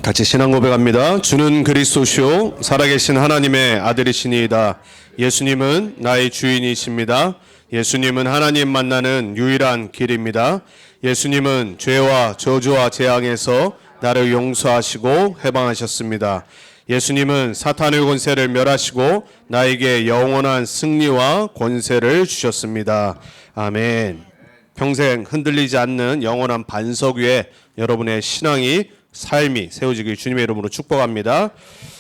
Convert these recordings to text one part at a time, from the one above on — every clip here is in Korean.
같이 신앙 고백합니다. 주는 그리스도시요 살아계신 하나님의 아들이시니이다. 예수님은 나의 주인이십니다. 예수님은 하나님 만나는 유일한 길입니다. 예수님은 죄와 저주와 재앙에서 나를 용서하시고 해방하셨습니다. 예수님은 사탄의 권세를 멸하시고 나에게 영원한 승리와 권세를 주셨습니다. 아멘. 평생 흔들리지 않는 영원한 반석 위에 여러분의 신앙이 삶이 세워지길 주님의 이름으로 축복합니다.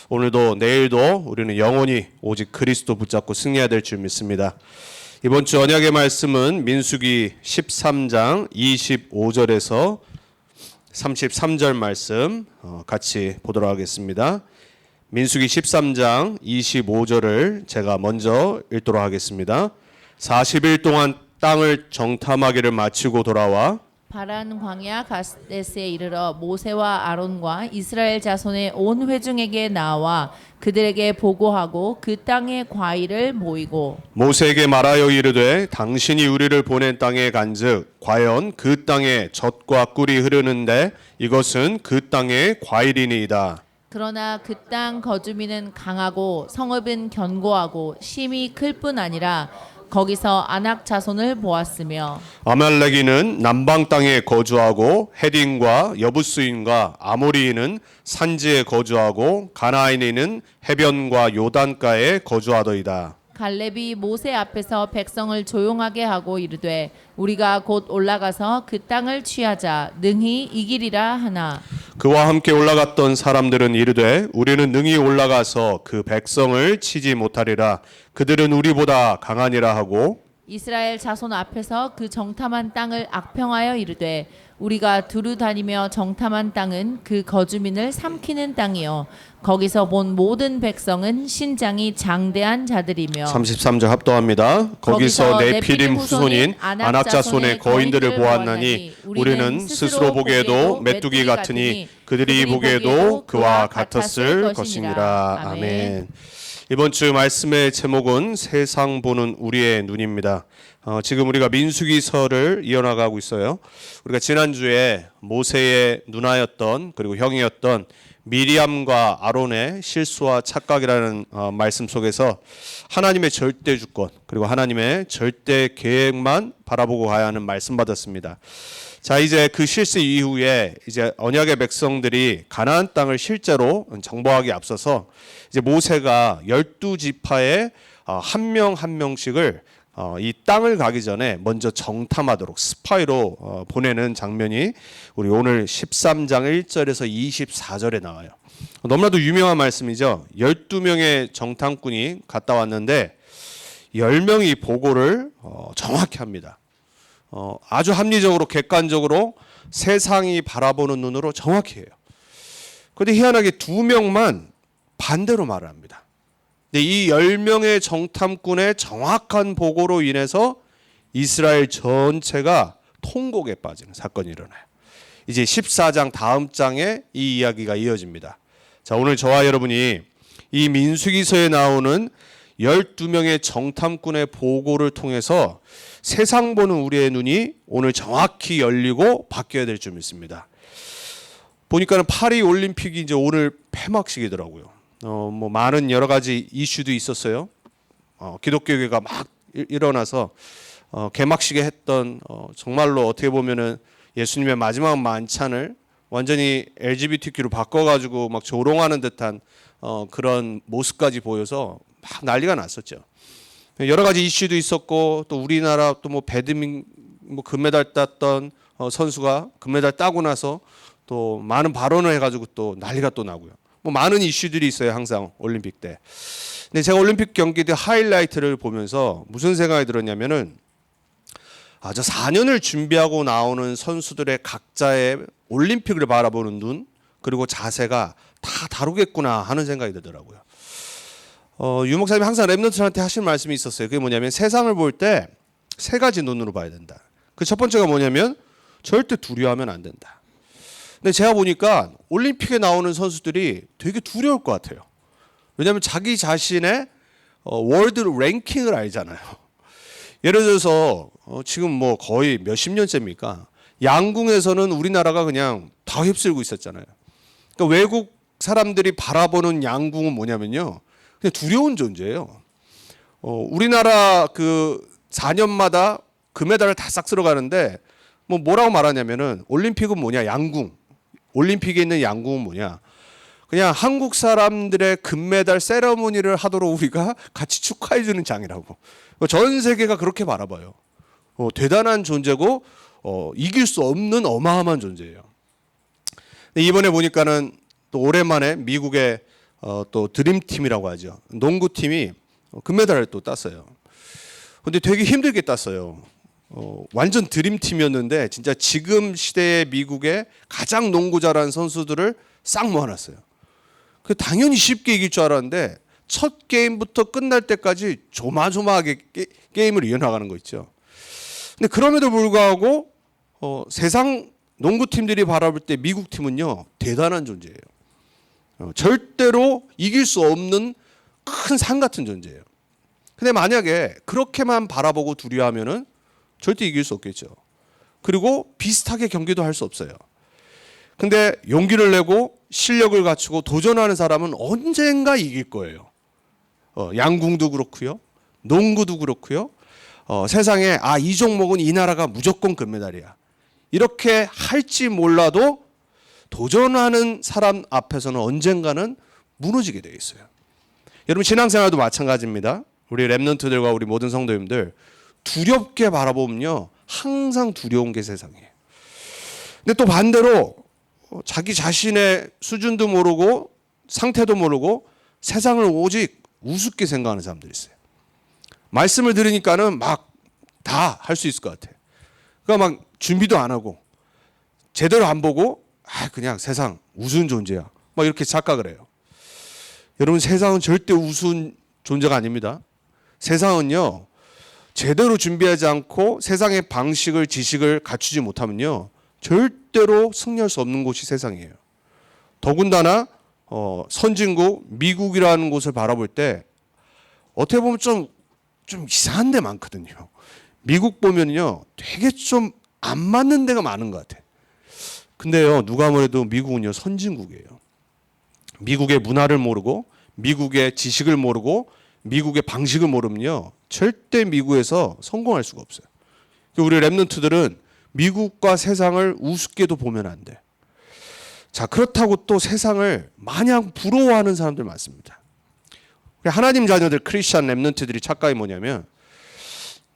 오늘도 내일도 우리는 영원히 오직 그리스도 붙잡고 승리해야 될 줄 믿습니다. 이번 주 언약의 말씀은 민수기 13장 25절에서 33절 말씀 같이 보도록 하겠습니다. 민수기 13장 25절을 제가 먼저 읽도록 하겠습니다. 40일 동안 땅을 정탐하기를 마치고 돌아와 바란 광야 가데스에 이르러 모세와 아론과 이스라엘 자손의 온 회중에게 나와 그들에게 보고하고 그 땅의 과일을 모이고 모세에게 말하여 이르되 당신이 우리를 보낸 땅에 간즉 과연 그 땅에 젖과 꿀이 흐르는데 이것은 그 땅의 과일이니이다. 그러나 그 땅 거주민은 강하고 성읍은 견고하고 심이 클 뿐 아니라 거기서 아낙 자손을 보았으며 아말렉인은 남방 땅에 거주하고 헤딘과 여부스인과 아모리인은 산지에 거주하고 가나안인은 해변과 요단가에 거주하더이다. 갈렙이 모세 앞에서 백성을 조용하게 하고 이르되 우리가 곧 올라가서 그 땅을 취하자 능히 이기리라 하나 그와 함께 올라갔던 사람들은 이르되 우리는 능히 올라가서 그 백성을 치지 못하리라. 그들은 우리보다 강하니라 하고 이스라엘 자손 앞에서 그 정탐한 땅을 악평하여 이르되 우리가 두루 다니며 정탐한 땅은 그 거주민을 삼키는 땅이요 거기서 본 모든 백성은 신장이 장대한 자들이며 33절 합독합니다. 거기서 네피림 후손인 아낙 자손의 거인들을 보았나니 우리는 스스로 보기에도 메뚜기 같으니 그들이 보기에도 그와 같았을 것이니라. 아멘. 이번 주 말씀의 제목은 세상 보는 우리의 눈입니다. 지금 우리가 민수기서를 이어나가고 있어요. 우리가 지난주에 모세의 누나였던 그리고 형이었던 미리암과 아론의 실수와 착각이라는 말씀 속에서 하나님의 절대 주권 그리고 하나님의 절대 계획만 바라보고 가야 하는 말씀 받았습니다. 자, 이제 그 실수 이후에 이제 언약의 백성들이 가나안 땅을 실제로 정복하기 앞서서 이제 모세가 12지파에 한 명 한 명씩을 이 땅을 가기 전에 먼저 정탐하도록 스파이로 보내는 장면이 우리 오늘 13장 1절에서 24절에 나와요. 너무나도 유명한 말씀이죠. 12명의 정탐꾼이 갔다 왔는데 10명이 보고를 정확히 합니다. 아주 합리적으로 객관적으로 세상이 바라보는 눈으로 정확히 해요. 그런데 희한하게 2명만 반대로 말을 합니다. 근데 이 10명의 정탐꾼의 정확한 보고로 인해서 이스라엘 전체가 통곡에 빠지는 사건이 일어나요. 이제 14장 다음 장에 이 이야기가 이어집니다. 자, 오늘 저와 여러분이 이 민수기서에 나오는 12명의 정탐꾼의 보고를 통해서 세상 보는 우리의 눈이 오늘 정확히 열리고 바뀌어야 될 줄 믿습니다. 보니까는 파리 올림픽이 이제 오늘 폐막식이더라고요. 뭐 많은 여러 가지 이슈도 있었어요. 기독교계가 막 일어나서 개막식에 했던 정말로 어떻게 보면은 예수님의 마지막 만찬을 완전히 LGBTQ로 바꿔가지고 막 조롱하는 듯한 그런 모습까지 보여서 막 난리가 났었죠. 여러 가지 이슈도 있었고 또 우리나라 또 뭐 배드민 뭐 금메달 땄던 선수가 금메달 따고 나서 또 많은 발언을 해가지고 또 난리가 또 나고요. 뭐 많은 이슈들이 있어요 항상 올림픽 때. 근데 제가 올림픽 경기 때 하이라이트를 보면서 무슨 생각이 들었냐면은 저 4년을 준비하고 나오는 선수들의 각자의 올림픽을 바라보는 눈 그리고 자세가 다 다르겠구나 하는 생각이 들더라고요. 유 목사님이 항상 랩런트한테 하신 말씀이 있었어요. 그게 뭐냐면 세상을 볼 때 3가지 눈으로 봐야 된다. 그 첫 번째가 뭐냐면 절대 두려워하면 안 된다. 근데 제가 보니까 올림픽에 나오는 선수들이 되게 두려울 것 같아요. 왜냐하면 자기 자신의 월드 랭킹을 알잖아요. 예를 들어서 지금 뭐 거의 몇십 년째입니까? 양궁에서는 우리나라가 그냥 다 휩쓸고 있었잖아요. 그러니까 외국 사람들이 바라보는 양궁은 뭐냐면요, 그냥 두려운 존재예요. 우리나라 그 4년마다 금메달을 다 싹 쓸어가는데 뭐라고 말하냐면은 올림픽은 뭐냐, 양궁. 올림픽에 있는 양궁은 뭐냐, 그냥 한국 사람들의 금메달 세러머니를 하도록 우리가 같이 축하해 주는 장이라고. 전 세계가 그렇게 바라봐요. 대단한 존재고 이길 수 없는 어마어마한 존재예요. 이번에 보니까는 또 오랜만에 미국의 또 드림팀이라고 하죠, 농구팀이 금메달을 또 땄어요. 근데 되게 힘들게 땄어요. 완전 드림팀이었는데 진짜 지금 시대의 미국의 가장 농구 잘하는 선수들을 싹 모아놨어요. 당연히 쉽게 이길 줄 알았는데 첫 게임부터 끝날 때까지 조마조마하게 게임을 이어나가는 거 있죠. 근데 그럼에도 불구하고 세상 농구팀들이 바라볼 때 미국 팀은요, 대단한 존재예요. 절대로 이길 수 없는 큰 산 같은 존재예요. 근데 만약에 그렇게만 바라보고 두려워하면은 절대 이길 수 없겠죠. 그리고 비슷하게 경기도 할 수 없어요. 근데 용기를 내고 실력을 갖추고 도전하는 사람은 언젠가 이길 거예요. 양궁도 그렇고요, 농구도 그렇고요. 세상에 이 종목은 이 나라가 무조건 금메달이야, 이렇게 할지 몰라도 도전하는 사람 앞에서는 언젠가는 무너지게 되어 있어요. 여러분 신앙생활도 마찬가지입니다. 우리 렘넌트들과 우리 모든 성도님들 두렵게 바라보면요, 항상 두려운 게 세상이에요. 근데 또 반대로 자기 자신의 수준도 모르고 상태도 모르고 세상을 오직 우습게 생각하는 사람들이 있어요. 말씀을 들으니까는 막 다 할 수 있을 것 같아. 그러니까 막 준비도 안 하고 제대로 안 보고 그냥 세상 우스운 존재야, 막 이렇게 착각을 해요. 여러분 세상은 절대 우스운 존재가 아닙니다. 세상은요, 제대로 준비하지 않고 세상의 방식을 지식을 갖추지 못하면요, 절대로 승리할 수 없는 곳이 세상이에요. 더군다나 선진국 미국이라는 곳을 바라볼 때 어떻게 보면 좀 이상한 데 많거든요. 미국 보면요, 되게 좀 안 맞는 데가 많은 것 같아. 근데요, 누가 뭐래도 미국은요, 선진국이에요. 미국의 문화를 모르고 미국의 지식을 모르고 미국의 방식을 모르면요, 절대 미국에서 성공할 수가 없어요. 우리 렘넌트들은 미국과 세상을 우습게도 보면 안 돼. 자, 그렇다고 또 세상을 마냥 부러워하는 사람들 많습니다. 하나님 자녀들, 크리스찬 렘넌트들이 착각이 뭐냐면,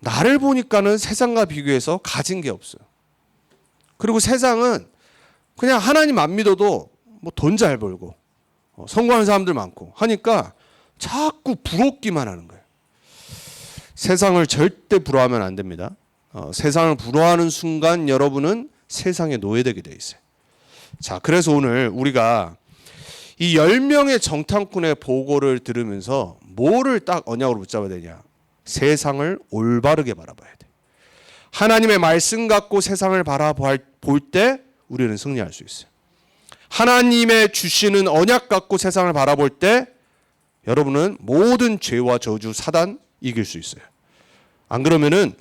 나를 보니까는 세상과 비교해서 가진 게 없어요. 그리고 세상은 그냥 하나님 안 믿어도 뭐 돈 잘 벌고 성공하는 사람들 많고 하니까 자꾸 부럽기만 하는 거예요. 세상을 절대 부러워하면 안 됩니다. 세상을 부러워하는 순간 여러분은 세상에 노예되게 돼 있어요. 자, 그래서 오늘 우리가 이 10명의 정탐꾼의 보고를 들으면서 뭐를 딱 언약으로 붙잡아야 되냐? 세상을 올바르게 바라봐야 돼. 하나님의 말씀 갖고 세상을 바라볼 때 우리는 승리할 수 있어요. 하나님의 주시는 언약 갖고 세상을 바라볼 때 여러분은 모든 죄와 저주, 사단 이길 수 있어요. 안 그러면은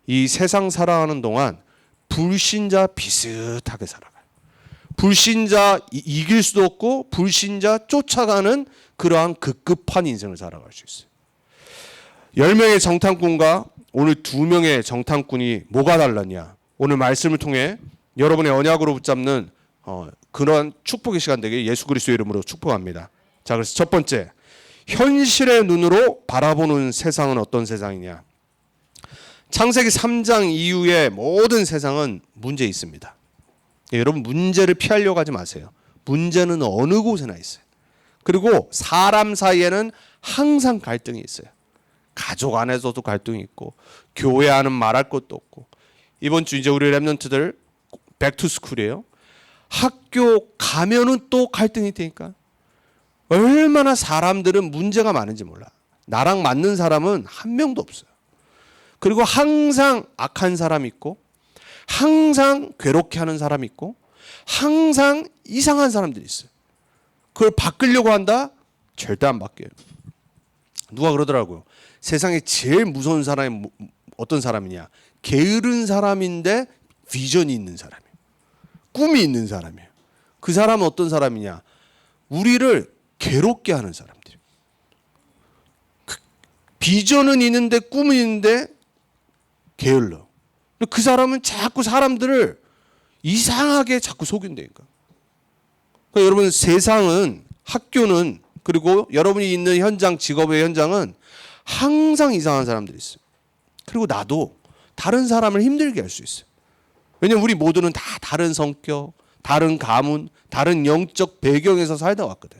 이 세상 살아가는 동안 불신자 비슷하게 살아가요. 불신자 이길 수도 없고 불신자 쫓아가는 그러한 급급한 인생을 살아갈 수 있어요. 10명의 정탐꾼과 오늘 2명의 정탐꾼이 뭐가 달랐냐? 오늘 말씀을 통해 여러분의 언약으로 붙잡는 그런 축복의 시간 되게 예수 그리스도의 이름으로 축복합니다. 자, 그래서 첫 번째, 현실의 눈으로 바라보는 세상은 어떤 세상이냐? 창세기 3장 이후의 모든 세상은 문제 있습니다. 여러분 문제를 피하려고 하지 마세요. 문제는 어느 곳에나 있어요. 그리고 사람 사이에는 항상 갈등이 있어요. 가족 안에서도 갈등이 있고 교회 안은 말할 것도 없고. 이번 주 이제 우리 렘넌트들 백투스쿨이에요. 학교 가면은 또 갈등이 있다니까. 얼마나 사람들은 문제가 많은지 몰라. 나랑 맞는 사람은 한 명도 없어요. 그리고 항상 악한 사람 있고 항상 괴롭게 하는 사람 있고 항상 이상한 사람들이 있어요. 그걸 바꾸려고 한다? 절대 안 바뀌어요. 누가 그러더라고요. 세상에 제일 무서운 사람이 어떤 사람이냐? 게으른 사람인데 비전이 있는 사람이에요. 꿈이 있는 사람이에요. 그 사람은 어떤 사람이냐? 우리를 괴롭게 하는 사람들. 비전은 있는데 꿈은 있는데 게을러. 그 사람은 자꾸 사람들을 이상하게 자꾸 속인다니까. 그러니까 여러분 세상은 학교는 그리고 여러분이 있는 현장 직업의 현장은 항상 이상한 사람들이 있어요. 그리고 나도 다른 사람을 힘들게 할 수 있어요. 왜냐면 우리 모두는 다 다른 성격, 다른 가문, 다른 영적 배경에서 살다 왔거든.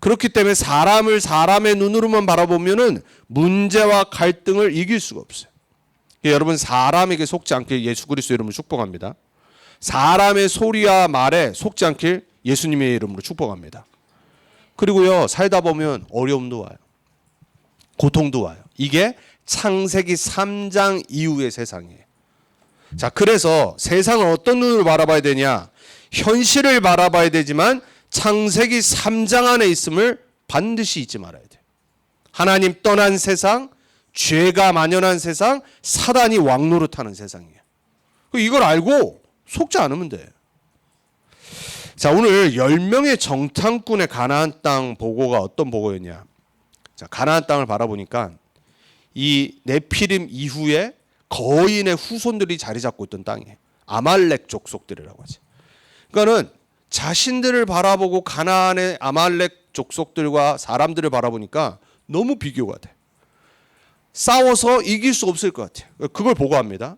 그렇기 때문에 사람을 사람의 눈으로만 바라보면은 문제와 갈등을 이길 수가 없어요. 여러분 사람에게 속지 않길 예수 그리스도의 이름으로 축복합니다. 사람의 소리와 말에 속지 않길 예수님의 이름으로 축복합니다. 그리고요 살다 보면 어려움도 와요. 고통도 와요. 이게 창세기 3장 이후의 세상이에요. 자, 그래서 세상을 어떤 눈으로 바라봐야 되냐? 현실을 바라봐야 되지만 창세기 3장 안에 있음을 반드시 잊지 말아야 돼요. 하나님 떠난 세상, 죄가 만연한 세상, 사단이 왕노릇하는 세상이에요. 이걸 알고 속지 않으면 돼. 자, 오늘 10명의 정탐꾼의 가나안 땅 보고가 어떤 보고였냐? 자, 가나안 땅을 바라보니까 이 네피림 이후에 거인의 후손들이 자리 잡고 있던 땅이에요. 아말렉 족속들이라고 하지. 그러니까는 자신들을 바라보고 가나안의 아말렉 족속들과 사람들을 바라보니까 너무 비교가 돼. 싸워서 이길 수 없을 것 같아요. 그걸 보고합니다.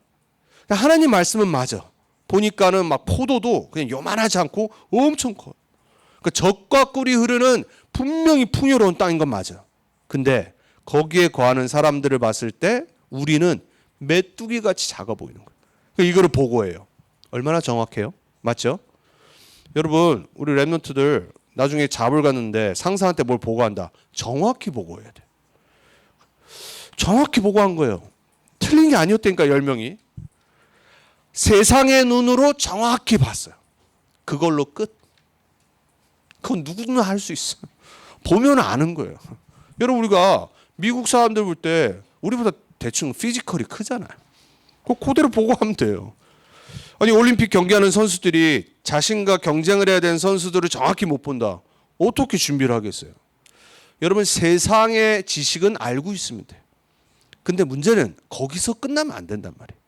하나님 말씀은 맞아. 보니까는 막 포도도 그냥 요만하지 않고 엄청 커. 그러니까 젖과 꿀이 흐르는 분명히 풍요로운 땅인 건 맞아. 근데 거기에 거하는 사람들을 봤을 때 우리는 메뚜기 같이 작아 보이는 거예요. 그러니까 이거를 보고해요. 얼마나 정확해요? 맞죠? 여러분 우리 랩런트들 나중에 잡을 갔는데 상사한테 뭘 보고한다. 정확히 보고해야 돼. 정확히 보고한 거예요. 틀린 게 아니었다니까 10명이. 세상의 눈으로 정확히 봤어요. 그걸로 끝. 그건 누구나 할 수 있어요. 보면 아는 거예요. 여러분 우리가 미국 사람들 볼 때 우리보다 대충 피지컬이 크잖아요. 그대로 보고하면 돼요. 아니 올림픽 경기하는 선수들이 자신과 경쟁을 해야 되는 선수들을 정확히 못 본다. 어떻게 준비를 하겠어요? 여러분 세상의 지식은 알고 있습니다. 근데 문제는 거기서 끝나면 안 된단 말이에요.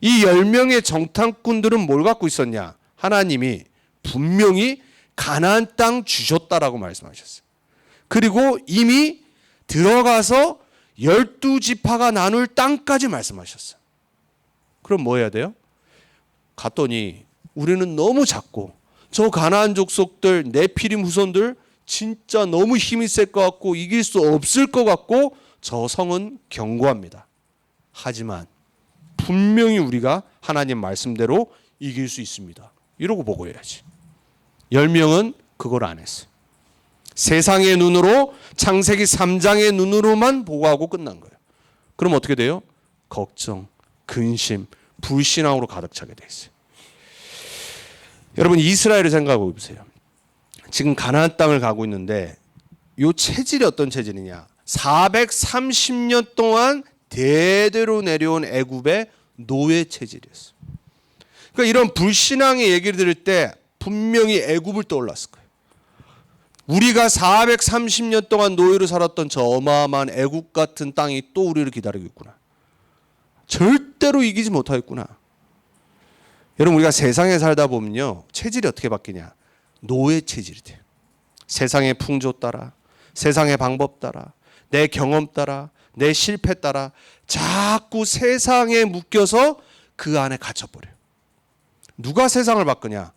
이 10명의 정탐꾼들은 뭘 갖고 있었냐? 하나님이 분명히 가나안 땅 주셨다라고 말씀하셨어요. 그리고 이미 들어가서 12지파가 나눌 땅까지 말씀하셨어요. 그럼 뭐 해야 돼요? 갔더니 우리는 너무 작고 저 가나안 족속들 네피림 후손들 진짜 너무 힘이 셀 것 같고 이길 수 없을 것 같고 저 성은 견고합니다. 하지만 분명히 우리가 하나님 말씀대로 이길 수 있습니다. 이러고 보고해야지. 10명은 그걸 안 했어요. 세상의 눈으로 창세기 3장의 눈으로만 보고하고 끝난 거예요. 그럼 어떻게 돼요? 걱정, 근심, 불신앙으로 가득 차게 돼 있어요. 여러분 이스라엘을 생각해 보세요. 지금 가나안 땅을 가고 있는데 이 체질이 어떤 체질이냐? 430년 동안 대대로 내려온 애굽의 노예 체질이었어요. 그러니까 이런 불신앙의 얘기를 들을 때 분명히 애굽을 떠올랐을 거예요. 우리가 430년 동안 노예로 살았던 저 어마어마한 애굽 같은 땅이 또 우리를 기다리고 있구나. 절대로 이기지 못하겠구나. 여러분 우리가 세상에 살다 보면요. 체질이 어떻게 바뀌냐. 노예 체질이 돼요. 세상의 풍조 따라, 세상의 방법 따라, 내 경험 따라, 내 실패 따라 자꾸 세상에 묶여서 그 안에 갇혀버려요. 누가 세상을 바꾸냐.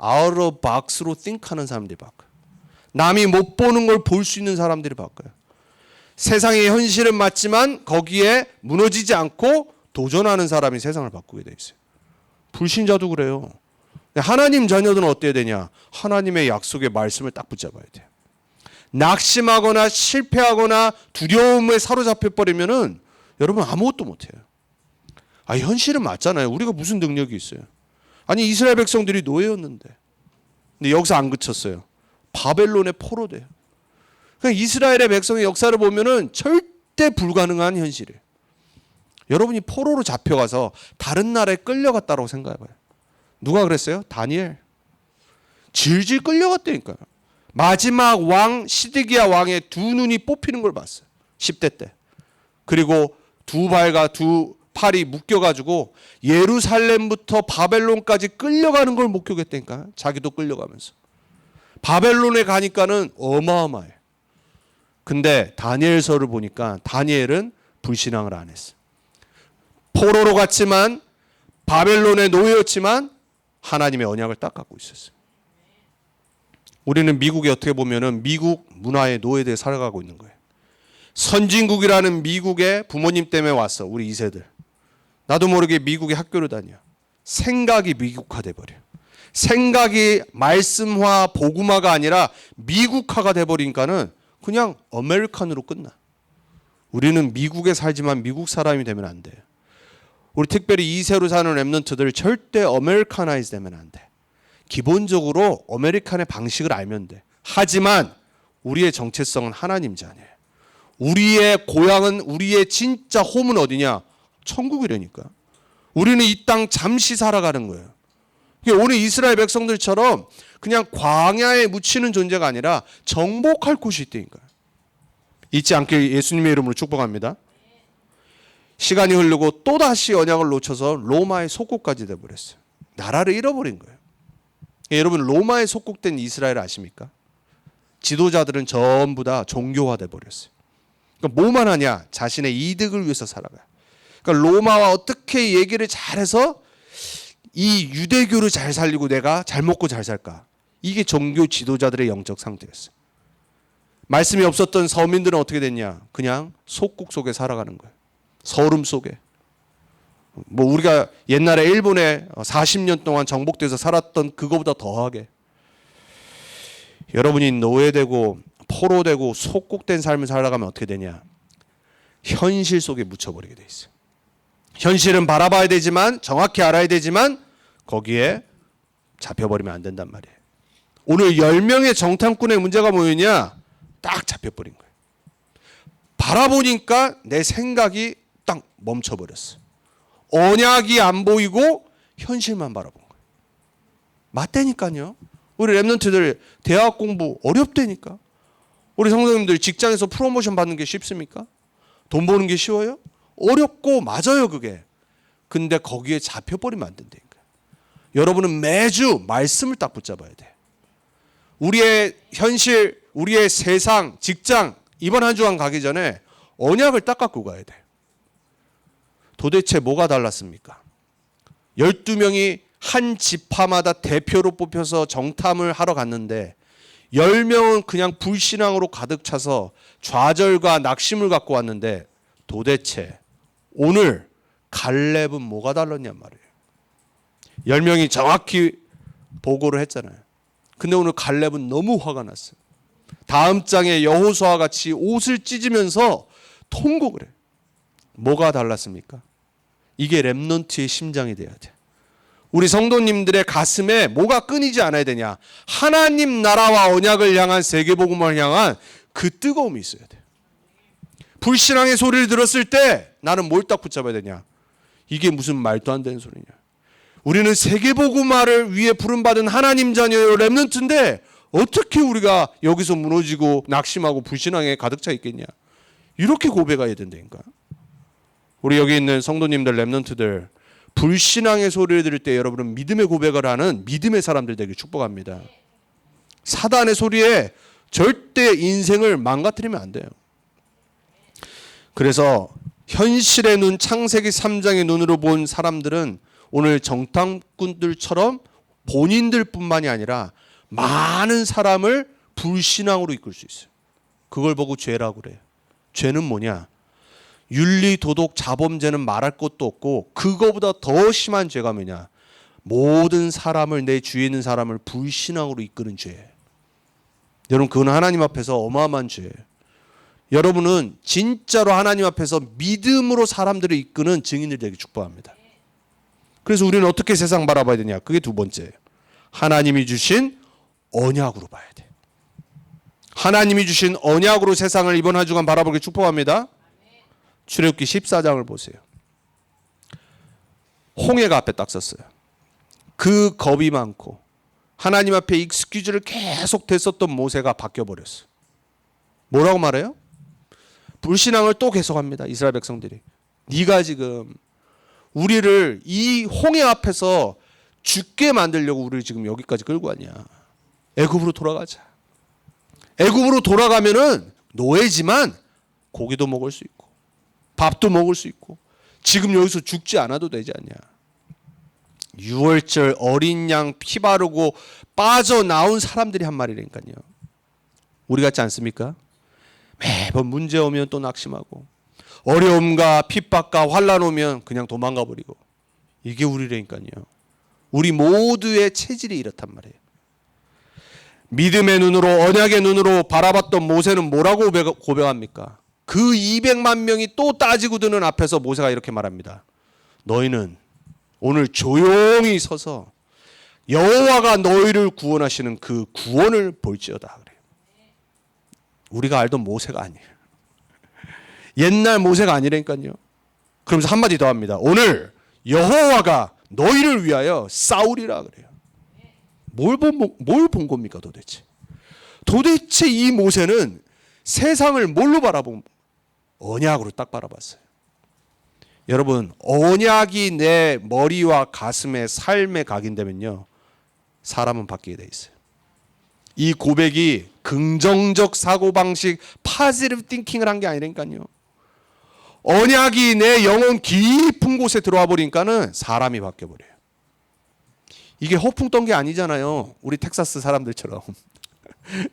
out of box로 think 하는 사람들이 바꿔요. 남이 못 보는 걸 볼 수 있는 사람들이 바꿔요. 세상의 현실은 맞지만 거기에 무너지지 않고 도전하는 사람이 세상을 바꾸게 돼 있어요. 불신자도 그래요. 하나님 자녀들은 어때야 되냐? 하나님의 약속의 말씀을 딱 붙잡아야 돼요. 낙심하거나 실패하거나 두려움에 사로잡혀 버리면은 여러분 아무것도 못해요. 현실은 맞잖아요. 우리가 무슨 능력이 있어요? 아니 이스라엘 백성들이 노예였는데 근데 여기서 안 그쳤어요. 바벨론의 포로돼요. 그러니까 이스라엘의 백성의 역사를 보면은 절대 불가능한 현실이에요. 여러분이 포로로 잡혀가서 다른 나라에 끌려갔다고 생각해봐요. 누가 그랬어요? 다니엘. 질질 끌려갔다니까요. 마지막 왕 시드기야 왕의 두 눈이 뽑히는 걸 봤어요. 10대 때. 그리고 두 발과 두 팔이 묶여가지고 예루살렘부터 바벨론까지 끌려가는 걸 목격했다니까. 자기도 끌려가면서. 바벨론에 가니까는 어마어마해. 근데 다니엘서를 보니까 다니엘은 불신앙을 안 했어. 포로로 갔지만 바벨론의 노예였지만 하나님의 언약을 딱 갖고 있었어요. 우리는 미국에 어떻게 보면은 미국 문화의 노예되어 살아가고 있는 거예요. 선진국이라는 미국에 부모님 때문에 왔어. 우리 2세들. 나도 모르게 미국에 학교를 다녀. 생각이 미국화돼 버려. 생각이 말씀화 복음화가 아니라 미국화가 돼 버리니까는 그냥 아메리칸으로 끝나. 우리는 미국에 살지만 미국 사람이 되면 안 돼요. 우리 특별히 2세로 사는 랩런트들 절대 아메리카나이즈 되면 안 돼. 기본적으로 아메리칸의 방식을 알면 돼. 하지만 우리의 정체성은 하나님 자녀예요. 우리의 고향은, 우리의 진짜 홈은 어디냐? 천국이라니까. 우리는 이 땅 잠시 살아가는 거예요. 오늘 이스라엘 백성들처럼 그냥 광야에 묻히는 존재가 아니라 정복할 곳이 있다니까요. 잊지 않길 예수님의 이름으로 축복합니다. 시간이 흐르고 또다시 언약을 놓쳐서 로마의 속국까지 돼버렸어요. 나라를 잃어버린 거예요. 여러분, 로마의 속국된 이스라엘 아십니까? 지도자들은 전부 다 종교화돼 버렸어요. 그러니까 뭐만 하냐? 자신의 이득을 위해서 살아가요. 그러니까 로마와 어떻게 얘기를 잘해서 이 유대교를 잘 살리고 내가 잘 먹고 잘 살까? 이게 종교 지도자들의 영적 상태였어요. 말씀이 없었던 서민들은 어떻게 됐냐? 그냥 속국 속에 살아가는 거예요. 서름 속에. 뭐 우리가 옛날에 일본에 40년 동안 정복돼서 살았던 그거보다 더하게. 여러분이 노예되고 포로되고 속국된 삶을 살아가면 어떻게 되냐? 현실 속에 묻혀버리게 돼 있어요. 현실은 바라봐야 되지만, 정확히 알아야 되지만 거기에 잡혀버리면 안 된단 말이에요. 오늘 10명의 정탐꾼의 문제가 뭐였냐? 딱 잡혀버린 거예요. 바라보니까 내 생각이 딱 멈춰버렸어. 언약이 안 보이고 현실만 바라본 거예요. 맞다니까요. 우리 랩런트들 대학 공부 어렵다니까. 우리 성도님들 직장에서 프로모션 받는 게 쉽습니까? 돈 버는 게 쉬워요? 어렵고 맞아요 그게. 근데 거기에 잡혀버리면 안 된다니까. 여러분은 매주 말씀을 딱 붙잡아야 돼. 우리의 현실, 우리의 세상, 직장 이번 한 주간 가기 전에 언약을 딱 갖고 가야 돼. 도대체 뭐가 달랐습니까? 12명이 한 지파마다 대표로 뽑혀서 정탐을 하러 갔는데 10명은 그냥 불신앙으로 가득 차서 좌절과 낙심을 갖고 왔는데 도대체 오늘 갈렙은 뭐가 달랐냔 말이에요. 10명이 정확히 보고를 했잖아요. 근데 오늘 갈렙은 너무 화가 났어요. 다음 장에 여호수아와 같이 옷을 찢으면서 통곡을 해요. 뭐가 달랐습니까? 이게 렘넌트의 심장이 돼야 돼. 우리 성도님들의 가슴에 뭐가 끊이지 않아야 되냐? 하나님 나라와 언약을 향한 세계복음을 향한 그 뜨거움이 있어야 돼. 불신앙의 소리를 들었을 때 나는 뭘 딱 붙잡아야 되냐? 이게 무슨 말도 안 되는 소리냐? 우리는 세계복음화를 위해 부름받은 하나님 자녀의 렘넌트인데 어떻게 우리가 여기서 무너지고 낙심하고 불신앙에 가득 차 있겠냐? 이렇게 고백해야 된다니까. 우리 여기 있는 성도님들, 렘넌트들, 불신앙의 소리를 들을 때 여러분은 믿음의 고백을 하는 믿음의 사람들 되길 축복합니다. 사단의 소리에 절대 인생을 망가뜨리면 안 돼요. 그래서 현실의 눈, 창세기 3장의 눈으로 본 사람들은 오늘 정탐꾼들처럼 본인들뿐만이 아니라 많은 사람을 불신앙으로 이끌 수 있어요. 그걸 보고 죄라고 그래요. 죄는 뭐냐? 윤리, 도덕, 자범죄는 말할 것도 없고 그거보다 더 심한 죄가 뭐냐? 모든 사람을, 내 주위에 있는 사람을 불신앙으로 이끄는 죄예요. 여러분, 그건 하나님 앞에서 어마어마한 죄예요. 여러분은 진짜로 하나님 앞에서 믿음으로 사람들을 이끄는 증인들이 되기 축복합니다. 그래서 우리는 어떻게 세상 바라봐야 되냐? 그게 두 번째예요. 하나님이 주신 언약으로 봐야 돼. 하나님이 주신 언약으로 세상을 이번 한 주간 바라보기 축복합니다. 출애굽기 14장을 보세요. 홍해가 앞에 딱 섰어요. 그 겁이 많고 하나님 앞에 익스큐즈를 계속 댔었던 모세가 바뀌어버렸어. 뭐라고 말해요? 불신앙을 또 계속합니다. 이스라엘 백성들이. 네가 지금 우리를 이 홍해 앞에서 죽게 만들려고 우리를 지금 여기까지 끌고 왔냐. 애굽으로 돌아가자. 애굽으로 돌아가면은 노예지만 고기도 먹을 수 있고 밥도 먹을 수 있고 지금 여기서 죽지 않아도 되지 않냐. 유월절 어린 양 피 바르고 빠져나온 사람들이 한 말이라니까요. 우리 같지 않습니까? 매번 문제 오면 또 낙심하고 어려움과 핍박과 환난 오면 그냥 도망가 버리고 이게 우리라니까요. 우리 모두의 체질이 이렇단 말이에요. 믿음의 눈으로 언약의 눈으로 바라봤던 모세는 뭐라고 고백합니까? 그 200만 명이 또 따지고 드는 앞에서 모세가 이렇게 말합니다. 너희는 오늘 조용히 서서 여호와가 너희를 구원하시는 그 구원을 볼지어다 그래요. 우리가 알던 모세가 아니에요. 옛날 모세가 아니라니까요. 그러면서 한마디 더 합니다. 오늘 여호와가 너희를 위하여 싸우리라 그래요. 뭘 본 겁니까 도대체? 도대체 이 모세는 세상을 뭘로 바라본? 언약으로 딱 바라봤어요. 여러분, 언약이 내 머리와 가슴에 삶에 각인되면요, 사람은 바뀌게 돼 있어요. 이 고백이 긍정적 사고방식, 파지티브 띵킹을 한 게 아니라니까요. 언약이 내 영혼 깊은 곳에 들어와 버리니까는 사람이 바뀌어 버려요. 이게 허풍 떤 게 아니잖아요. 우리 텍사스 사람들처럼.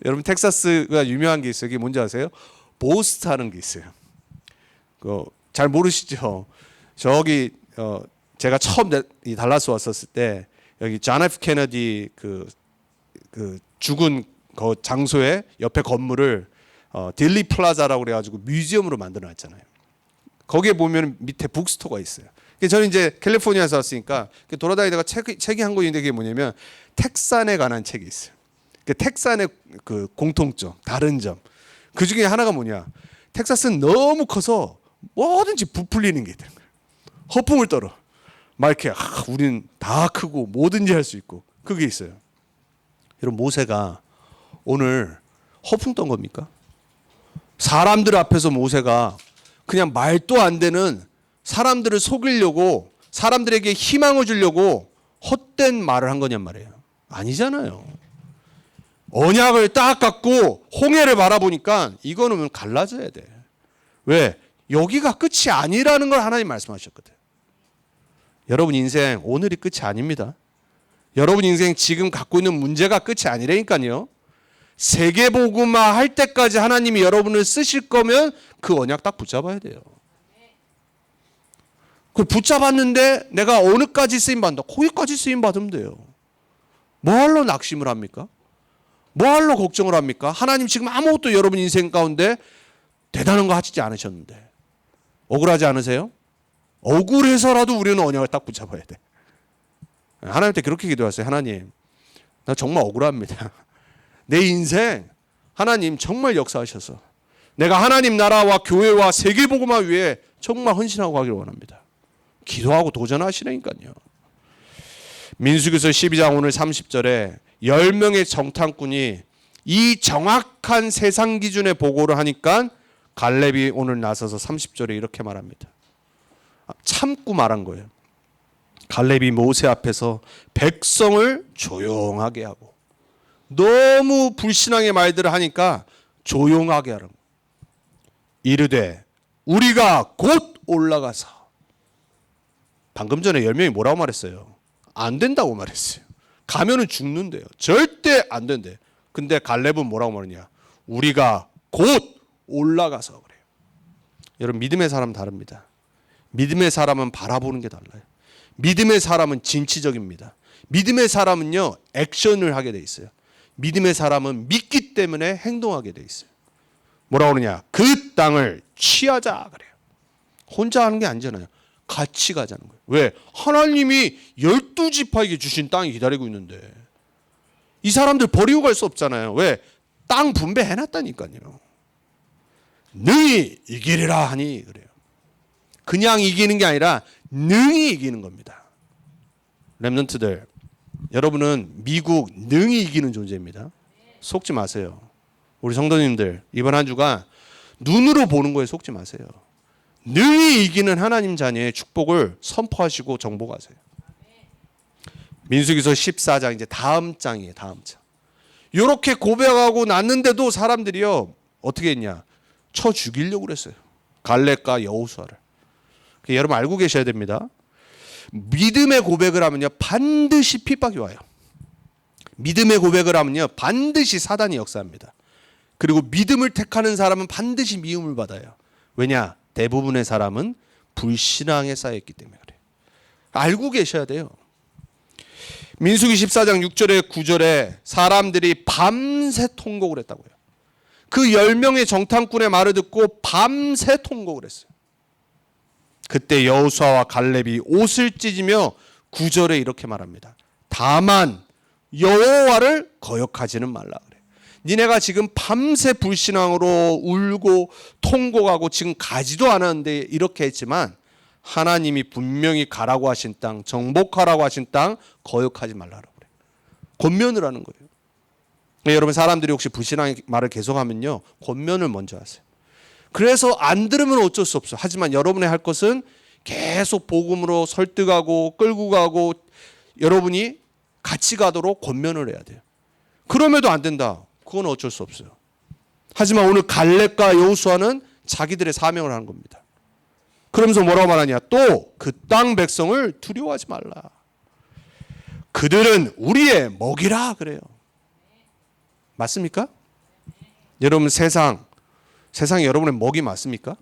여러분 텍사스가 유명한 게 있어요. 그게 뭔지 아세요? 보스트 하는 게 있어요. 잘 모르시죠? 저기 제가 처음 이 달라스 왔었을 때 여기 존 F 케너디 그 죽은 그 장소에 옆에 건물을 딜리 플라자라고 그래가지고 뮤지엄으로 만들어놨잖아요. 거기에 보면 밑에 북스토어가 있어요. 저는 이제 캘리포니아에서 왔으니까 돌아다니다가 책이 한 권 있는데 그게 뭐냐면 텍산에 관한 책이 있어요. 그 텍산의 그 공통점, 다른 점. 그 중에 하나가 뭐냐? 텍사스는 너무 커서 뭐든지 부풀리는 게 있다는 거예요. 허풍을 떨어. 막 이렇게 우리는 다 크고 뭐든지 할 수 있고 그게 있어요. 여러분 모세가 오늘 허풍 떤 겁니까? 사람들 앞에서 모세가 그냥 말도 안 되는 사람들을 속이려고 사람들에게 희망을 주려고 헛된 말을 한 거냔 말이에요. 아니잖아요. 언약을 딱 갖고 홍해를 바라보니까 이거는 갈라져야 돼. 왜? 여기가 끝이 아니라는 걸 하나님 말씀하셨거든. 여러분 인생 오늘이 끝이 아닙니다. 여러분 인생 지금 갖고 있는 문제가 끝이 아니라니까요. 세계복음화 할 때까지 하나님이 여러분을 쓰실 거면 그 언약 딱 붙잡아야 돼요. 그 붙잡았는데 내가 어느까지 쓰임받는다. 거기까지 쓰임받으면 돼요. 뭐하러 낙심을 합니까? 뭐하러 걱정을 합니까? 하나님 지금 아무것도 여러분 인생 가운데 대단한 거 하시지 않으셨는데 억울하지 않으세요? 억울해서라도 우리는 언약을 딱 붙잡아야 돼. 하나님한테 그렇게 기도하세요. 하나님 나 정말 억울합니다. 내 인생 하나님 정말 역사하셔서 내가 하나님 나라와 교회와 세계복음화 위해 정말 헌신하고 가기를 원합니다. 기도하고 도전하시라니까요. 민수기서 12장 오늘 30절에 10명의 정탐꾼이 이 정확한 세상 기준의 보고를 하니까 갈렙이 오늘 나서서 30절에 이렇게 말합니다. 참고 말한 거예요. 갈렙이 모세 앞에서 백성을 조용하게 하고 너무 불신앙의 말들을 하니까 조용하게 하라고. 이르되 우리가 곧 올라가서 방금 전에 10명이 뭐라고 말했어요? 안 된다고 말했어요. 가면은 죽는데요. 절대 안 된대요. 근데 갈렙은 뭐라고 말하냐? 우리가 곧 올라가서 그래요. 여러분 믿음의 사람은 다릅니다. 믿음의 사람은 바라보는 게 달라요. 믿음의 사람은 진취적입니다. 믿음의 사람은요 액션을 하게 돼 있어요. 믿음의 사람은 믿기 때문에 행동하게 돼 있어요. 뭐라고 그러냐? 그 땅을 취하자 그래요. 혼자 하는 게 아니잖아요. 같이 가자는 거예요. 왜? 하나님이 12지파에게 주신 땅이 기다리고 있는데 이 사람들 버리고 갈 수 없잖아요. 왜? 땅 분배해놨다니까요. 능히 이기리라 하니 그래요. 그냥 이기는 게 아니라 능히 이기는 겁니다. 렘넌트들 여러분은 미국 능히 이기는 존재입니다. 속지 마세요. 우리 성도님들 이번 한 주간 눈으로 보는 거에 속지 마세요. 능히 이기는 하나님 자녀의 축복을 선포하시고 정복하세요. 민수기서 14장 이제 다음 장이에요. 다음 장. 이렇게 고백하고 났는데도 사람들이요 어떻게 했냐? 쳐 죽이려고 그랬어요. 갈렙과 여호수아를. 여러분 알고 계셔야 됩니다. 믿음의 고백을 하면요 반드시 핍박이 와요. 믿음의 고백을 하면요 반드시 사단이 역사합니다. 그리고 믿음을 택하는 사람은 반드시 미움을 받아요. 왜냐? 대부분의 사람은 불신앙에 쌓여있기 때문에 그래요. 알고 계셔야 돼요. 민수기 14장 6절에 9절에 사람들이 밤새 통곡을 했다고요. 그 10명의 정탐꾼의 말을 듣고 밤새 통곡을 했어요. 그때 여호수아와 갈렙이 옷을 찢으며 9절에 이렇게 말합니다. 다만 여호와를 거역하지는 말라 그래. 니네가 지금 밤새 불신앙으로 울고 통곡하고 지금 가지도 않았는데 이렇게 했지만 하나님이 분명히 가라고 하신 땅, 정복하라고 하신 땅 거역하지 말라고 그래. 권면을 하는 거예요. 여러분 사람들이 혹시 불신앙의 말을 계속하면요 권면을 먼저 하세요. 그래서 안 들으면 어쩔 수 없어. 하지만 여러분이 할 것은 계속 복음으로 설득하고 끌고 가고 여러분이 같이 가도록 권면을 해야 돼요. 그럼에도 안 된다. 그건 어쩔 수 없어요. 하지만 오늘 갈렙과 여호수아는 자기들의 사명을 하는 겁니다. 그러면서 뭐라고 말하냐? 또 그 땅 백성을 두려워하지 말라. 그들은 우리의 먹이라 그래요. 맞습니까? 여러분 세상이 여러분의 먹이 맞습니까?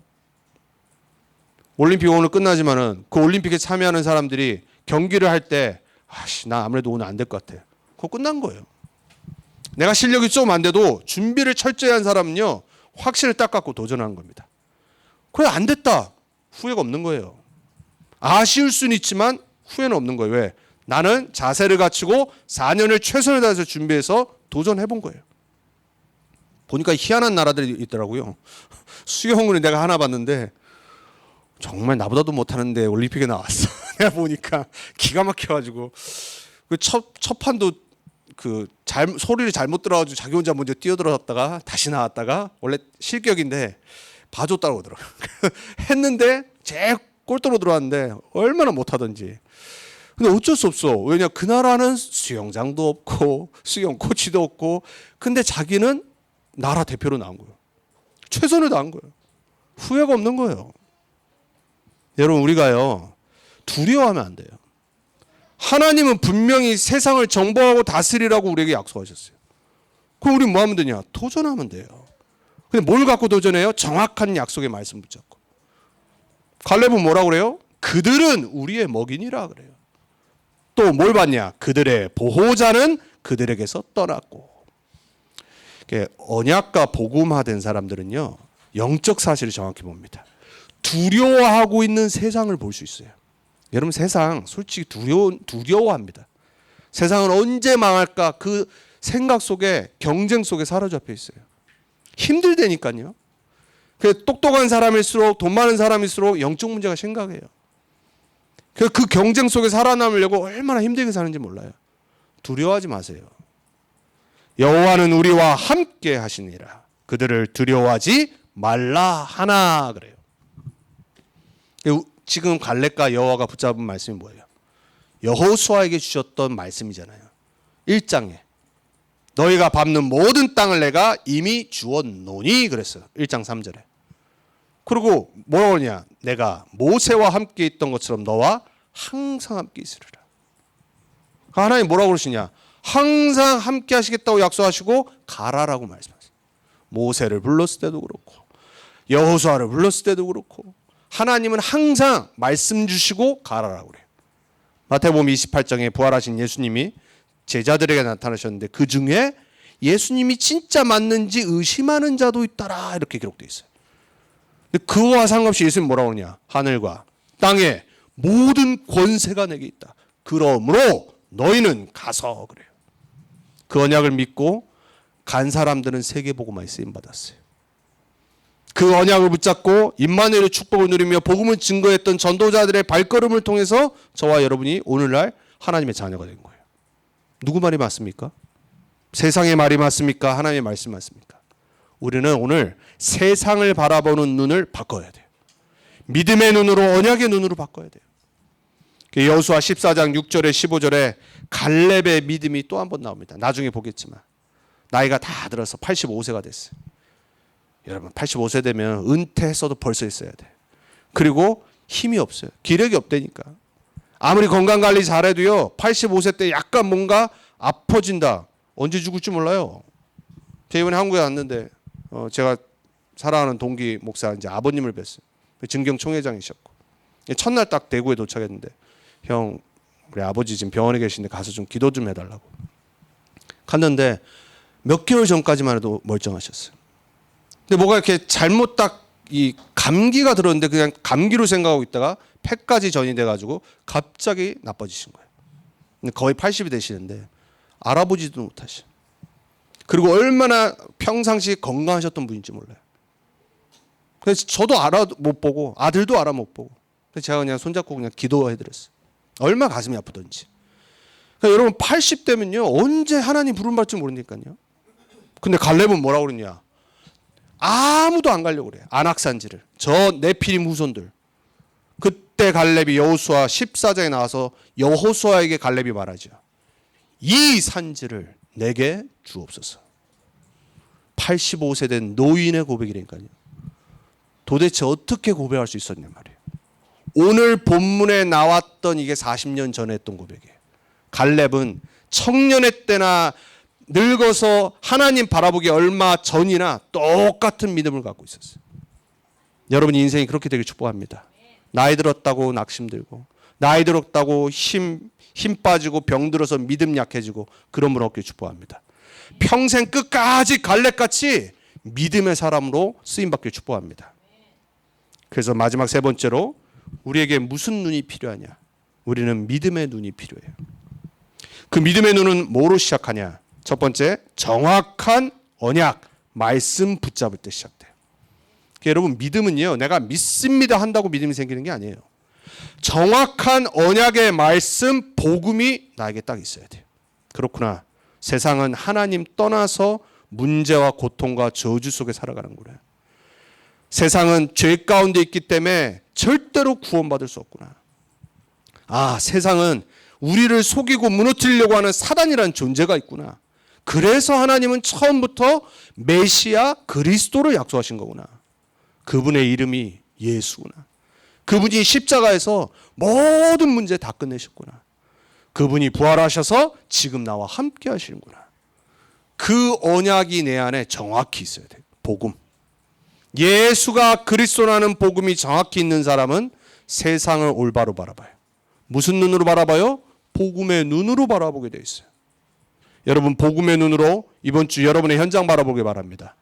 올림픽 오늘 끝나지만은 그 올림픽에 참여하는 사람들이 경기를 할 때 나 아무래도 오늘 안 될 것 같아. 그거 끝난 거예요. 내가 실력이 좀 안 돼도 준비를 철저히 한 사람은요 확신을 딱 갖고 도전하는 겁니다. 그래 안 됐다. 후회가 없는 거예요. 아쉬울 수는 있지만 후회는 없는 거예요. 왜? 나는 자세를 갖추고 4년을 최선을 다해서 준비해서 도전해 본 거예요. 보니까 희한한 나라들이 있더라고요. 수영을 내가 하나 봤는데 정말 나보다도 못하는데 올림픽에 나왔어. 내가 보니까 기가 막혀가지고 그 첫 판도 소리를 잘못 들어가지고 자기 혼자 먼저 뛰어들어갔다가 다시 나왔다가 원래 실격인데 봐줬다고 그러더라고요. 했는데 제 골대로 들어왔는데 얼마나 못하던지. 근데 어쩔 수 없어. 왜냐 그 나라는 수영장도 없고 수영 코치도 없고 근데 자기는 나라 대표로 나온 거예요. 최선을 다한 거예요. 후회가 없는 거예요. 여러분 우리가요 두려워하면 안 돼요. 하나님은 분명히 세상을 정복하고 다스리라고 우리에게 약속하셨어요. 그럼 우리 뭐 하면 되냐? 도전하면 돼요. 근데 뭘 갖고 도전해요? 정확한 약속의 말씀 붙잡고. 갈렙은 뭐라고 그래요? 그들은 우리의 먹이니라 그래요. 또 뭘 봤냐? 그들의 보호자는 그들에게서 떠났고. 언약과 복음화된 사람들은요 영적 사실을 정확히 봅니다. 두려워하고 있는 세상을 볼 수 있어요. 여러분 세상 솔직히 두려워합니다. 세상은 언제 망할까 그 생각 속에 경쟁 속에 사로잡혀 있어요. 힘들다니까요. 그 똑똑한 사람일수록 돈 많은 사람일수록 영적 문제가 심각해요. 그 경쟁 속에 살아남으려고 얼마나 힘들게 사는지 몰라요. 두려워하지 마세요. 여호와는 우리와 함께 하시니라. 그들을 두려워하지 말라 하나 그래요. 지금 갈렙과 여호와가 붙잡은 말씀이 뭐예요? 여호수아에게 주셨던 말씀이잖아요. 1장에 너희가 밟는 모든 땅을 내가 이미 주었노니 그랬어요. 1장 3절에. 그리고 뭐라고 하냐? 내가 모세와 함께 있던 것처럼 너와 항상 함께 있으리라. 하나님 뭐라고 그러시냐? 항상 함께 하시겠다고 약속하시고 가라라고 말씀하세요. 모세를 불렀을 때도 그렇고 여호수아를 불렀을 때도 그렇고 하나님은 항상 말씀 주시고 가라라고 그래요. 마태복음 28장에 부활하신 예수님이 제자들에게 나타나셨는데 그 중에 예수님이 진짜 맞는지 의심하는 자도 있더라 이렇게 기록되어 있어요. 근데 그와 상관없이 예수님 뭐라고 하냐? 하늘과 땅에 모든 권세가 내게 있다. 그러므로 너희는 가서 그래요. 그 언약을 믿고 간 사람들은 세계복음화에 쓰임 받았어요. 그 언약을 붙잡고 임마누엘의 축복을 누리며 복음을 증거했던 전도자들의 발걸음을 통해서 저와 여러분이 오늘날 하나님의 자녀가 된 거예요. 누구 말이 맞습니까? 세상의 말이 맞습니까? 하나님의 말씀 맞습니까? 우리는 오늘 세상을 바라보는 눈을 바꿔야 돼요. 믿음의 눈으로, 언약의 눈으로 바꿔야 돼요. 여호수아 14장 6절에 15절에 갈렙의 믿음이 또 한 번 나옵니다. 나중에 보겠지만 나이가 다 들어서 85세가 됐어요. 여러분 85세 되면 은퇴했어도 벌써 있어야 돼. 그리고 힘이 없어요. 기력이 없다니까. 아무리 건강관리 잘해도요 85세 때 약간 뭔가 아파진다. 언제 죽을지 몰라요. 제가 이번에 한국에 왔는데 제가 사랑하는 동기 목사 이제 아버님을 뵀어요. 증경 총회장이셨고 첫날 딱 대구에 도착했는데 형 우리 아버지 지금 병원에 계신데 가서 좀 기도 좀 해달라고 갔는데 몇 개월 전까지만 해도 멀쩡하셨어요. 근데 뭐가 이렇게 잘못 딱 이 감기가 들었는데 그냥 감기로 생각하고 있다가 폐까지 전이 돼가지고 갑자기 나빠지신 거예요. 근데 거의 80이 되시는데 알아보지도 못하셔. 그리고 얼마나 평상시 건강하셨던 분인지 몰라요. 그래서 저도 알아 못 보고 아들도 알아 못 보고 그래서 제가 그냥 손잡고 그냥 기도해드렸어요. 얼마나 가슴이 아프던지. 그러니까 여러분 80대면요 언제 하나님 부름 받을 줄 모르니까요. 근데 갈렙은 뭐라고 그러냐. 아무도 안 가려고 그래요. 안악산지를. 저 네피림 후손들. 그때 갈렙이 여호수아 14장에 나와서 여호수아에게 갈렙이 말하죠. 이 산지를 내게 주옵소서. 85세 된 노인의 고백이라니까요. 도대체 어떻게 고백할 수 있었냐 말이에요. 오늘 본문에 나왔던 이게 40년 전에 했던 고백이에요. 갈렙은 청년의 때나 늙어서 하나님 바라보기 얼마 전이나 똑같은 믿음을 갖고 있었어요. 여러분 인생이 그렇게 되길 축복합니다. 나이 들었다고 낙심 들고 나이 들었다고 힘 빠지고 병 들어서 믿음 약해지고 그런 분 없길 축복합니다. 평생 끝까지 갈렙같이 믿음의 사람으로 쓰임받길 축복합니다. 그래서 마지막 세 번째로 우리에게 무슨 눈이 필요하냐? 우리는 믿음의 눈이 필요해요. 그 믿음의 눈은 뭐로 시작하냐? 첫 번째, 정확한 언약, 말씀 붙잡을 때 시작돼요. 여러분 믿음은요, 내가 믿습니다 한다고 믿음이 생기는 게 아니에요. 정확한 언약의 말씀, 복음이 나에게 딱 있어야 돼요. 그렇구나. 세상은 하나님 떠나서 문제와 고통과 저주 속에 살아가는 거래요. 세상은 죄 가운데 있기 때문에 절대로 구원받을 수 없구나. 아, 세상은 우리를 속이고 무너뜨리려고 하는 사단이라는 존재가 있구나. 그래서 하나님은 처음부터 메시아 그리스도를 약속하신 거구나. 그분의 이름이 예수구나. 그분이 십자가에서 모든 문제 다 끝내셨구나. 그분이 부활하셔서 지금 나와 함께 하시는구나. 그 언약이 내 안에 정확히 있어야 돼요. 복음. 예수가 그리스도라는 복음이 정확히 있는 사람은 세상을 올바로 바라봐요. 무슨 눈으로 바라봐요? 복음의 눈으로 바라보게 돼 있어요. 여러분 복음의 눈으로 이번 주 여러분의 현장 바라보길 바랍니다.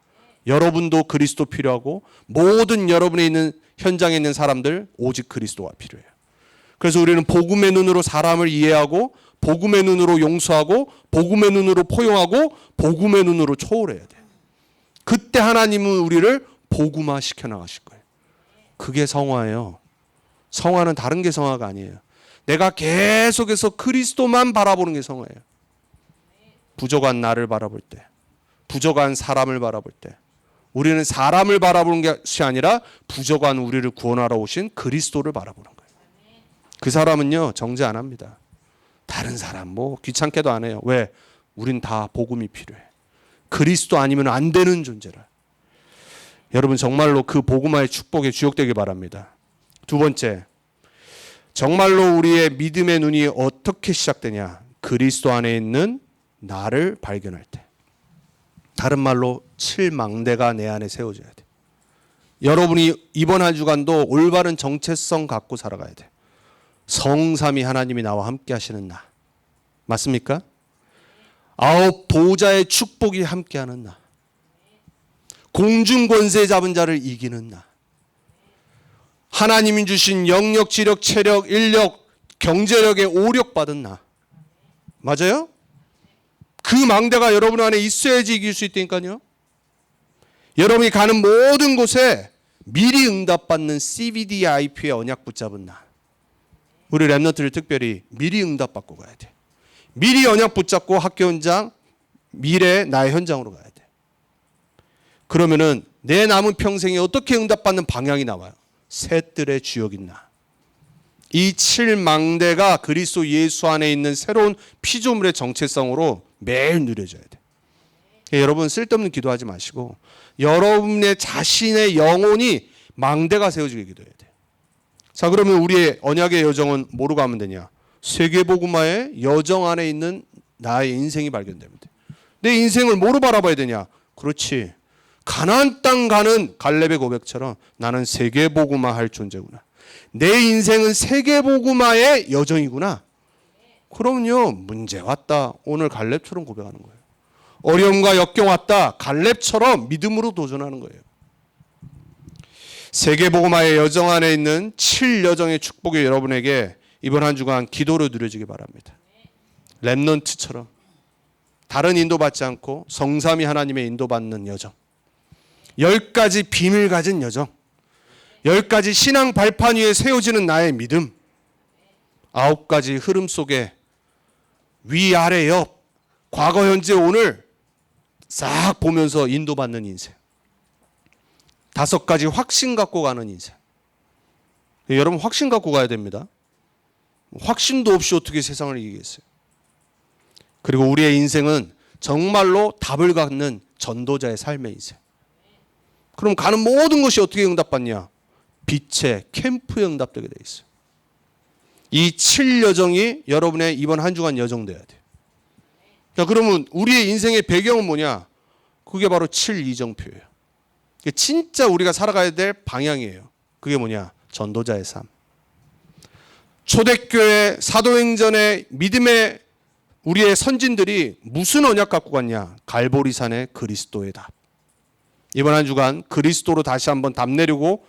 여러분도 그리스도 필요하고 모든 여러분에 있는 현장에 있는 사람들 오직 그리스도가 필요해요. 그래서 우리는 복음의 눈으로 사람을 이해하고 복음의 눈으로 용서하고 복음의 눈으로 포용하고 복음의 눈으로 초월해야 돼요. 그때 하나님은 우리를 복음화 시켜나가실 거예요. 그게 성화예요. 성화는 다른 게 성화가 아니에요. 내가 계속해서 그리스도만 바라보는 게 성화예요. 부족한 나를 바라볼 때, 부족한 사람을 바라볼 때 우리는 사람을 바라보는 것이 아니라 부족한 우리를 구원하러 오신 그리스도를 바라보는 거예요. 그 사람은요 정죄 안 합니다. 다른 사람 뭐 귀찮게도 안 해요. 왜? 우린 다 복음이 필요해. 그리스도 아니면 안 되는 존재라. 여러분 정말로 그 복음화의 축복에 주역되길 바랍니다. 두 번째, 정말로 우리의 믿음의 눈이 어떻게 시작되냐? 그리스도 안에 있는 나를 발견할 때. 다른 말로 칠망대가 내 안에 세워져야 돼. 여러분이 이번 한 주간도 올바른 정체성 갖고 살아가야 돼. 성삼위 하나님이 나와 함께 하시는 나. 맞습니까? 아홉 보좌의 축복이 함께하는 나. 공중 권세 잡은 자를 이기는 나. 하나님이 주신 영력, 지력, 체력, 인력, 경제력에 오력받은 나. 맞아요? 그 망대가 여러분 안에 있어야지 이길 수 있다니까요. 여러분이 가는 모든 곳에 미리 응답받는 CVDIP의 언약 붙잡은 나. 우리 랩런트를 특별히 미리 응답받고 가야 돼. 미리 언약 붙잡고 학교 현장, 미래 나의 현장으로 가야 돼. 그러면은 내 남은 평생에 어떻게 응답받는 방향이 나와요? 셋들의 주역인 나. 이 7망대가 그리스도 예수 안에 있는 새로운 피조물의 정체성으로 매일 누려져야 돼. 여러분 쓸데없는 기도하지 마시고 여러분의 자신의 영혼이 망대가 세워지게 기도해야 돼. 자, 그러면 우리의 언약의 여정은 뭐로 가면 되냐? 세계복음화의 여정 안에 있는 나의 인생이 발견되면 돼. 내 인생을 뭐로 바라봐야 되냐? 그렇지. 가나안 땅 가는 갈렙의 고백처럼 나는 세계복음화 할 존재구나. 내 인생은 세계복음화의 여정이구나. 그럼요. 문제 왔다. 오늘 갈렙처럼 고백하는 거예요. 어려움과 역경 왔다. 갈렙처럼 믿음으로 도전하는 거예요. 세계복음화의 여정 안에 있는 7여정의 축복이 여러분에게 이번 한 주간 기도로 누려지기 바랍니다. 렘넌트처럼 다른 인도받지 않고 성삼위 하나님의 인도받는 여정, 10가지 비밀 가진 여정, 10가지 신앙 발판 위에 세워지는 나의 믿음, 9가지 흐름 속에 위아래 옆, 과거 현재 오늘 싹 보면서 인도받는 인생, 5가지 확신 갖고 가는 인생. 여러분 확신 갖고 가야 됩니다. 확신도 없이 어떻게 세상을 이기겠어요? 그리고 우리의 인생은 정말로 답을 갖는 전도자의 삶의 인생. 그럼 가는 모든 것이 어떻게 응답받냐? 빛의 캠프에 응답되게 돼 있어요. 이 7여정이 여러분의 이번 한 주간 여정 돼야 돼요. 자, 그러면 우리의 인생의 배경은 뭐냐? 그게 바로 7이정표예요. 진짜 우리가 살아가야 될 방향이에요. 그게 뭐냐? 전도자의 삶. 초대교회 사도행전의 믿음의 우리의 선진들이 무슨 언약 갖고 갔냐? 갈보리산의 그리스도의 답. 이번 한 주간 그리스도로 다시 한번 답 내리고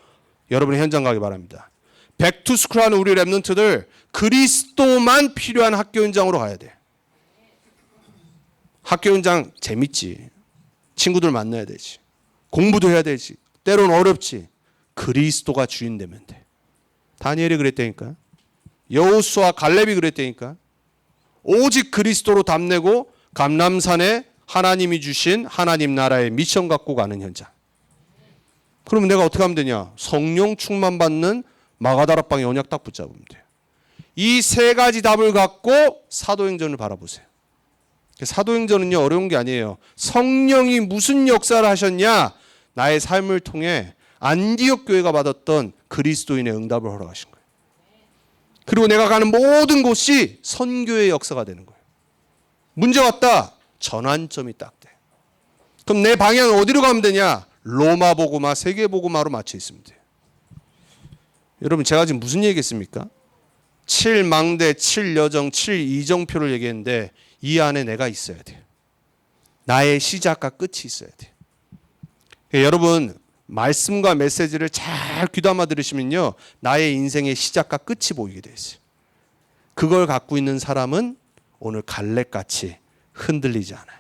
여러분의 현장 가기 바랍니다. 백투스쿨하는 우리 랩런트들 그리스도만 필요한 학교 현장으로 가야 돼. 학교 현장 재밌지. 친구들 만나야 되지. 공부도 해야 되지. 때로는 어렵지. 그리스도가 주인 되면 돼. 다니엘이 그랬다니까. 여호수아 갈렙이 그랬다니까. 오직 그리스도로 답내고 감람산에 하나님이 주신 하나님 나라의 미션 갖고 가는 현장. 그러면 내가 어떻게 하면 되냐? 성령 충만 받는 마가다락방의 언약 딱 붙잡으면 돼요. 이 3가지 답을 갖고 사도행전을 바라보세요. 사도행전은요 어려운 게 아니에요. 성령이 무슨 역사를 하셨냐? 나의 삶을 통해 안디옥 교회가 받았던 그리스도인의 응답을 허락하신 거예요. 그리고 내가 가는 모든 곳이 선교의 역사가 되는 거예요. 문제 왔다. 전환점이 딱 돼. 그럼 내 방향은 어디로 가면 되냐? 로마 복음화, 세계 복음화로 맞춰 있으면 돼요. 여러분 제가 지금 무슨 얘기했습니까? 7망대, 7여정, 7이정표를 얘기했는데 이 안에 내가 있어야 돼요. 나의 시작과 끝이 있어야 돼요. 여러분 말씀과 메시지를 잘 귀담아 들으시면요 나의 인생의 시작과 끝이 보이게 돼 있어요. 그걸 갖고 있는 사람은 오늘 갈렙같이 흔들리지 않아요.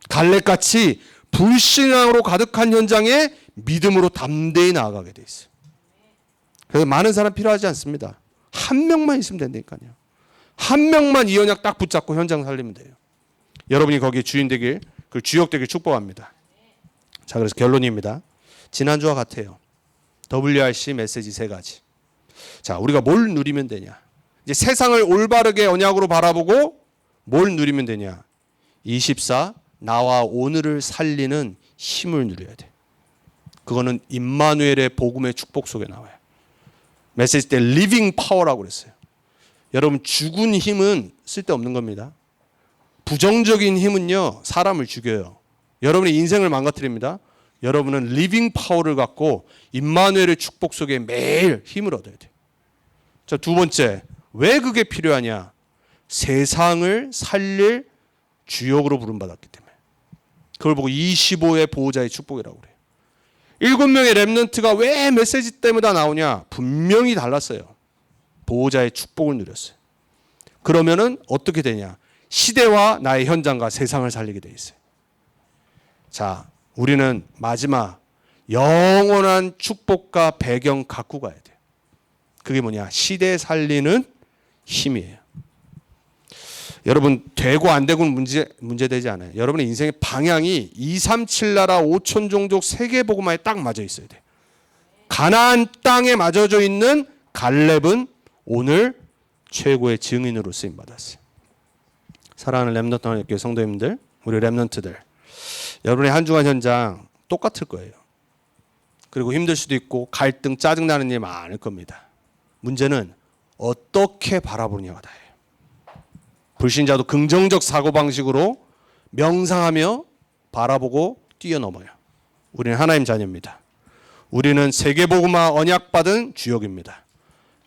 갈렙같이 불신앙으로 가득한 현장에 믿음으로 담대히 나아가게 돼 있어요. 그래서 많은 사람 필요하지 않습니다. 한 명만 있으면 된다니까요. 한 명만 이 언약 딱 붙잡고 현장 살리면 돼요. 여러분이 거기에 주인 되길, 그 주역 되길 축복합니다. 자, 그래서 결론입니다. 지난주와 같아요. WRC 메시지 3가지. 자, 우리가 뭘 누리면 되냐? 이제 세상을 올바르게 언약으로 바라보고 뭘 누리면 되냐? 24 나와 오늘을 살리는 힘을 누려야 돼. 그거는 임마누엘의 복음의 축복 속에 나와요. 메시지 때 리빙 파워라고 그랬어요. 여러분 죽은 힘은 쓸데없는 겁니다. 부정적인 힘은요 사람을 죽여요. 여러분의 인생을 망가뜨립니다. 여러분은 리빙 파워를 갖고 임마누엘의 축복 속에 매일 힘을 얻어야 돼요. 자, 2번째, 왜 그게 필요하냐? 세상을 살릴 주역으로 부름받았기 때문에. 그걸 보고 25의 보호자의 축복이라고 그래요. 7명의 렘넌트가 왜 메시지 때문에 다 나오냐? 분명히 달랐어요. 보호자의 축복을 누렸어요. 그러면은 어떻게 되냐? 시대와 나의 현장과 세상을 살리게 돼 있어요. 자, 우리는 마지막 영원한 축복과 배경 갖고 가야 돼요. 그게 뭐냐? 시대 살리는 힘이에요. 여러분 되고 안 되고는 문제되지 않아요. 여러분의 인생의 방향이 237 나라 5천 종족 세계복음화에 딱 맞아 있어야 돼요. 가나안 땅에 맞아져 있는 갈렙은 오늘 최고의 증인으로 쓰임 받았어요. 사랑하는 렘넌트 하나님께 성도님들, 우리 렘넌트들, 여러분의 한 주간 현장 똑같을 거예요. 그리고 힘들 수도 있고 갈등, 짜증나는 일 많을 겁니다. 문제는 어떻게 바라보느냐가 다예요. 불신자도 긍정적 사고방식으로 명상하며 바라보고 뛰어넘어요. 우리는 하나님 자녀입니다. 우리는 세계복음화 언약받은 주역입니다.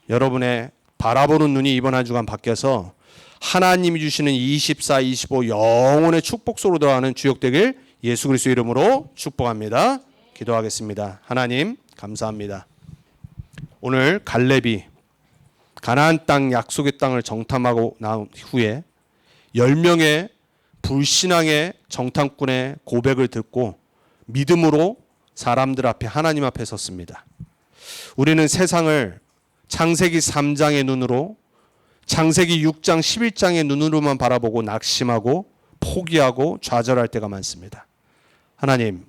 여러분의 바라보는 눈이 이번 한 주간 바뀌어서 하나님이 주시는 24, 25 영혼의 축복 속으로 들어가는 주역 되길 예수 그리스도 이름으로 축복합니다. 기도하겠습니다. 하나님 감사합니다. 오늘 갈렙이 가나안 땅 약속의 땅을 정탐하고 나온 후에 10명의 불신앙의 정탐꾼의 고백을 듣고 믿음으로 사람들 앞에 하나님 앞에 섰습니다. 우리는 세상을 창세기 3장의 눈으로 창세기 6장 11장의 눈으로만 바라보고 낙심하고 포기하고 좌절할 때가 많습니다. 하나님,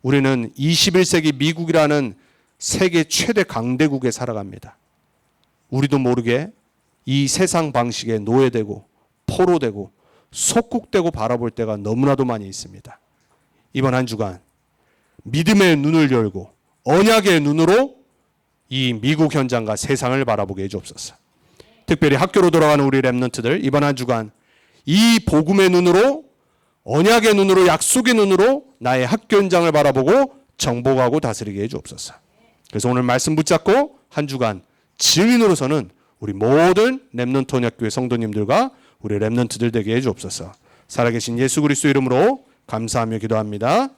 우리는 21세기 미국이라는 세계 최대 강대국에 살아갑니다. 우리도 모르게 이 세상 방식에 노예되고 포로되고 속국되고 바라볼 때가 너무나도 많이 있습니다. 이번 한 주간 믿음의 눈을 열고 언약의 눈으로 이 미국 현장과 세상을 바라보게 해주옵소서. 특별히 학교로 돌아가는 우리 렘넌트들 이번 한 주간 이 복음의 눈으로 언약의 눈으로 약속의 눈으로 나의 학교 현장을 바라보고 정복하고 다스리게 해주옵소서. 그래서 오늘 말씀 붙잡고 한 주간 증인으로서는 우리 모든 렘넌트 언약교회 성도님들과 우리 렘넌트들 되게 해주옵소서. 살아계신 예수 그리스도 이름으로 감사하며 기도합니다.